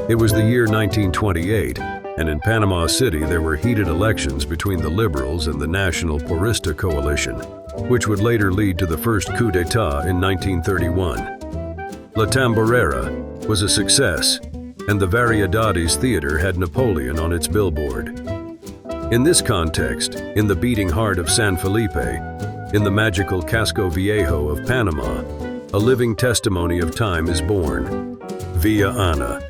It was the year 1928, and in Panama City there were heated elections between the Liberals and the National Porrista coalition, which would later lead to the first coup d'etat in 1931. La Tamborera was a success, and the Variedades Theater had Napoleon on its billboard. In this context, in the beating heart of San Felipe, in the magical Casco Viejo of Panama, a living testimony of time is born. Villa Ana,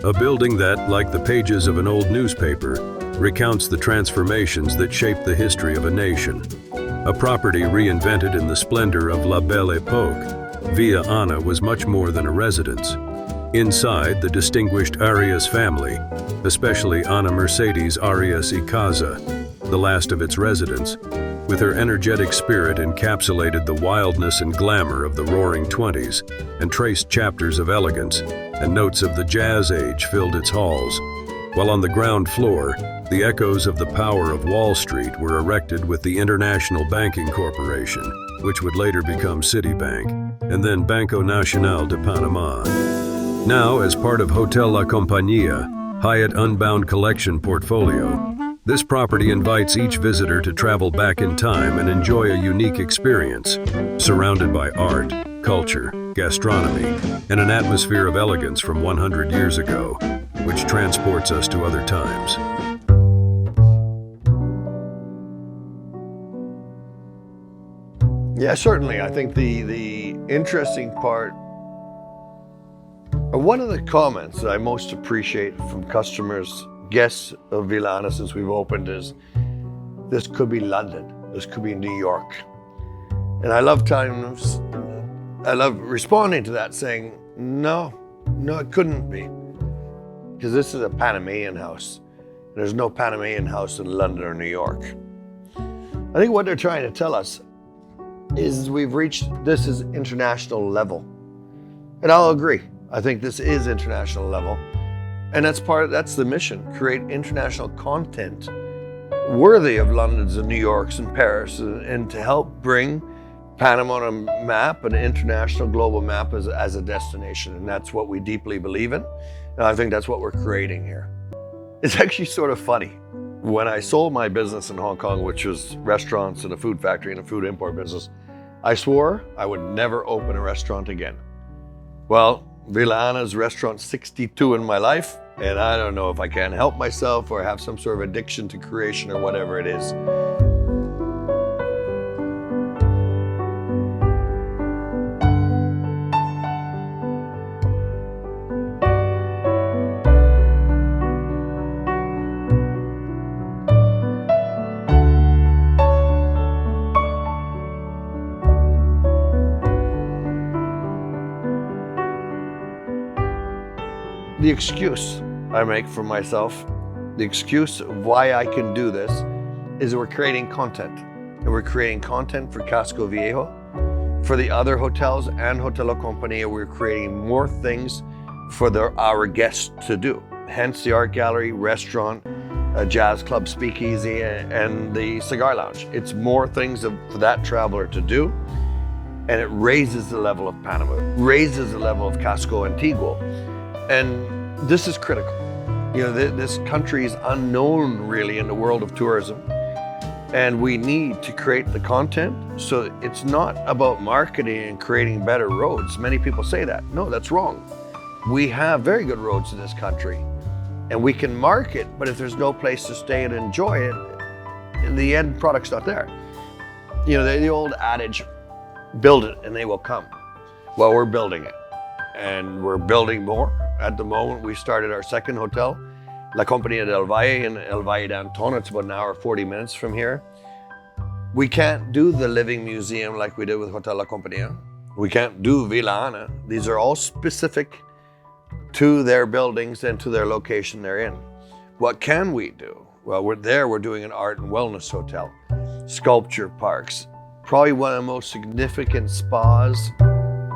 a building that, like the pages of an old newspaper, recounts the transformations that shaped the history of a nation. A property reinvented in the splendor of La Belle Époque, Villa Ana was much more than a residence. Inside, the distinguished Arias family, especially Ana Mercedes Arias y Casa, the last of its residents, with her energetic spirit encapsulated the wildness and glamour of the roaring 20s and traced chapters of elegance and notes of the jazz age filled its halls, while on the ground floor, the echoes of the power of Wall Street were erected with the International Banking Corporation, which would later become Citibank, and then Banco Nacional de Panama. Now, as part of Hotel La Compañia, Hyatt Unbound Collection portfolio, this property invites each visitor to travel back in time and enjoy a unique experience, surrounded by art, culture, gastronomy, and an atmosphere of elegance from 100 years ago, which transports us to other times. Yeah, certainly. I think the interesting part, one of the comments that I most appreciate from customers, guests of Villa Ana since we've opened is, this could be London, this could be New York. And I love responding to that saying, no, it couldn't be. Because this is a Panamanian house. There's no Panamanian house in London or New York. I think what they're trying to tell us is this is international level. And I'll agree. I think this is international level. And that's the mission, create international content worthy of London's and New York's and Paris, and to help bring Panama on a map, an international global map as a destination. And that's what we deeply believe in. And I think that's what we're creating here. It's actually sort of funny. When I sold my business in Hong Kong, which was restaurants and a food factory and a food import business, I swore I would never open a restaurant again. Well, Villa Ana's restaurant 62 in my life, and I don't know if I can't help myself or have some sort of addiction to creation or whatever it is. The excuse I make for myself, the excuse of why I can do this, is we're creating content. And we're creating content for Casco Viejo, for the other hotels and Hotel La Compañia. We're creating more things for our guests to do. Hence the art gallery, restaurant, a jazz club, speakeasy, and the cigar lounge. It's more things for that traveler to do. And it raises the level of Panama, raises the level of Casco Antiguo. And this is critical. You know, this country is unknown really in the world of tourism. And we need to create the content. So it's not about marketing and creating better roads. Many people say that. No, that's wrong. We have very good roads in this country. And we can market, but if there's no place to stay and enjoy it, the end product's not there. You know, the old adage, build it and they will come. Well, we're building it. And we're building more. At the moment, we started our second hotel, La Compañia del Valle in El Valle downtown. It's about an hour, 40 minutes from here. We can't do the living museum like we did with Hotel La Compañia. We can't do Villa Ana. These are all specific to their buildings and to their location they're in. What can we do? Well, we're doing an art and wellness hotel, sculpture parks, probably one of the most significant spas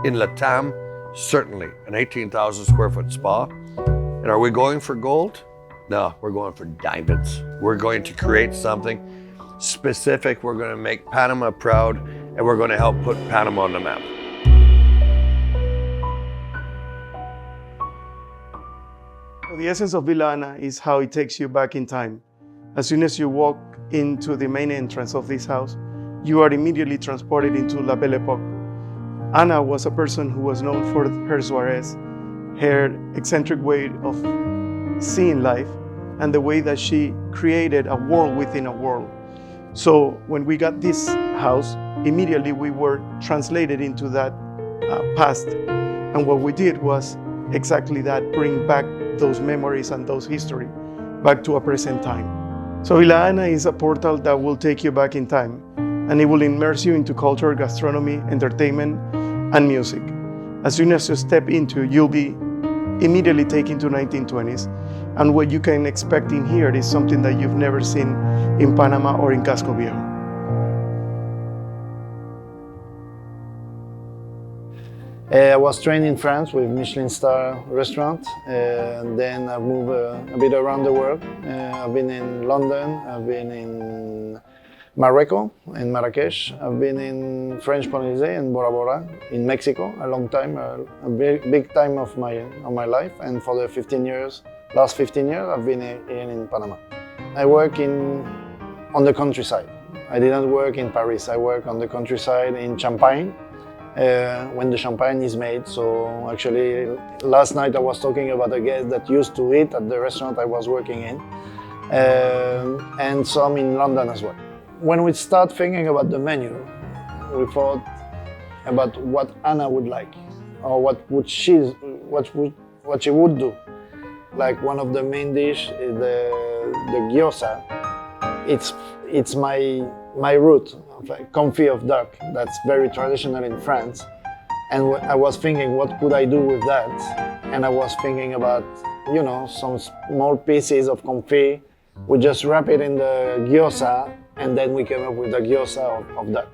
in Latam. Certainly an 18,000 square foot spa. And are we going for gold? No, we're going for diamonds. We're going to create something specific. We're going to make Panama proud, and we're going to help put Panama on the map. The essence of Villa Ana is how it takes you back in time. As soon as you walk into the main entrance of this house, you are immediately transported into La Belle Époque. Ana was a person who was known for her Suarez, her eccentric way of seeing life, and the way that she created a world within a world. So when we got this house, immediately we were translated into that past. And what we did was exactly that, bring back those memories and those history back to a present time. So Villa Ana is a portal that will take you back in time, and it will immerse you into culture, gastronomy, entertainment, and music. As soon as you step into, you'll be immediately taken to 1920s, and what you can expect in here is something that you've never seen in Panama or in Casco Viejo. I was trained in France with Michelin star restaurant, and then I moved a bit around the world. I've been in London, I've been in Morocco, in Marrakesh, I've been in French Polynesia and Bora Bora, in Mexico, a long time, a big time of my life, and for the last 15 years, I've been here in Panama. I work on the countryside. I didn't work in Paris, I work on the countryside in Champagne, when the champagne is made. So actually, last night I was talking about a guest that used to eat at the restaurant I was working in, and some in London as well. When we start thinking about the menu, we thought about what Ana would like, or what she would do. Like one of the main dish is the gyoza. It's my root, like confit of duck. That's very traditional in France. And I was thinking, what could I do with that? And I was thinking about, some small pieces of confit. We just wrap it in the gyoza, and then we came up with the gyoza of duck.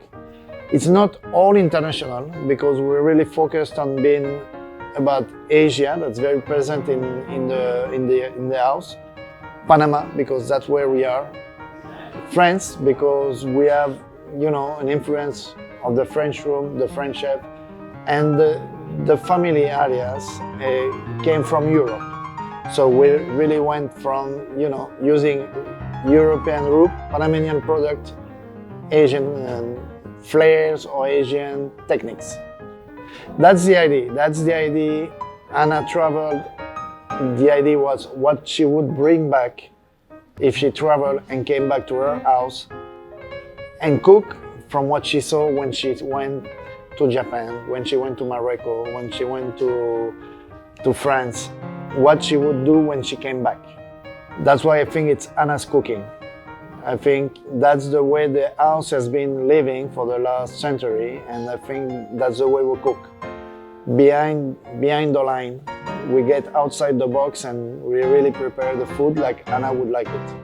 It's not all international because we're really focused on being about Asia. That's very present in the house. Panama, because that's where we are. France, because we have an influence of the French room, the French chef, and the family areas came from Europe. So we really went from using European root, Panamanian product, Asian flares or Asian techniques. That's the idea. Ana traveled. The idea was what she would bring back if she traveled and came back to her house and cook from what she saw when she went to Japan, when she went to Morocco, when she went to France, what she would do when she came back. That's why I think it's Ana's cooking. I think that's the way the house has been living for the last century, and I think that's the way we cook. Behind the line, we get outside the box and we really prepare the food like Ana would like it.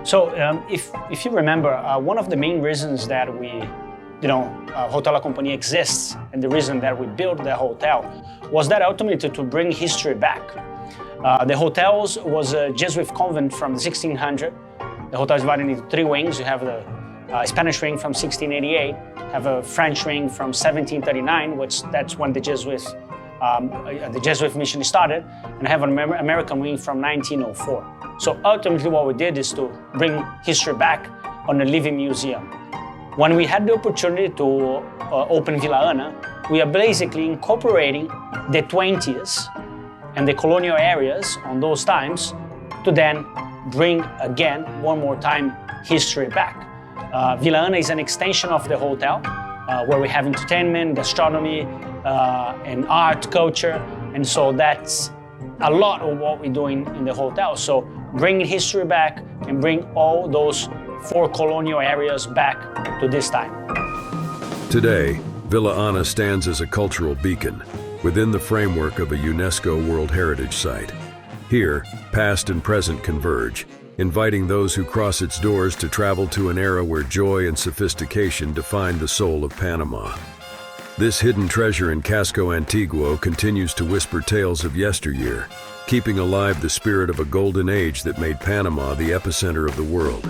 So if you remember, one of the main reasons that Hotel La Compañia exists, and the reason that we built the hotel, was that ultimately to bring history back. The hotels was a Jesuit convent from 1600. The hotel is divided into three wings. You have the Spanish wing from 1688, have a French wing from 1739, that's when the Jesuit mission started, and have an American wing from 1904. So ultimately what we did is to bring history back on a living museum. When we had the opportunity to open Villa Ana, we are basically incorporating the 20s and the colonial areas on those times to then bring again, one more time, history back. Villa Ana is an extension of the hotel where we have entertainment, gastronomy, and art, culture, and so that's a lot of what we're doing in the hotel. So bringing history back and bring all those 4 colonial areas back to this time. Today, Villa Ana stands as a cultural beacon within the framework of a UNESCO World Heritage Site. Here, past and present converge, inviting those who cross its doors to travel to an era where joy and sophistication defined the soul of Panama. This hidden treasure in Casco Antiguo continues to whisper tales of yesteryear, keeping alive the spirit of a golden age that made Panama the epicenter of the world.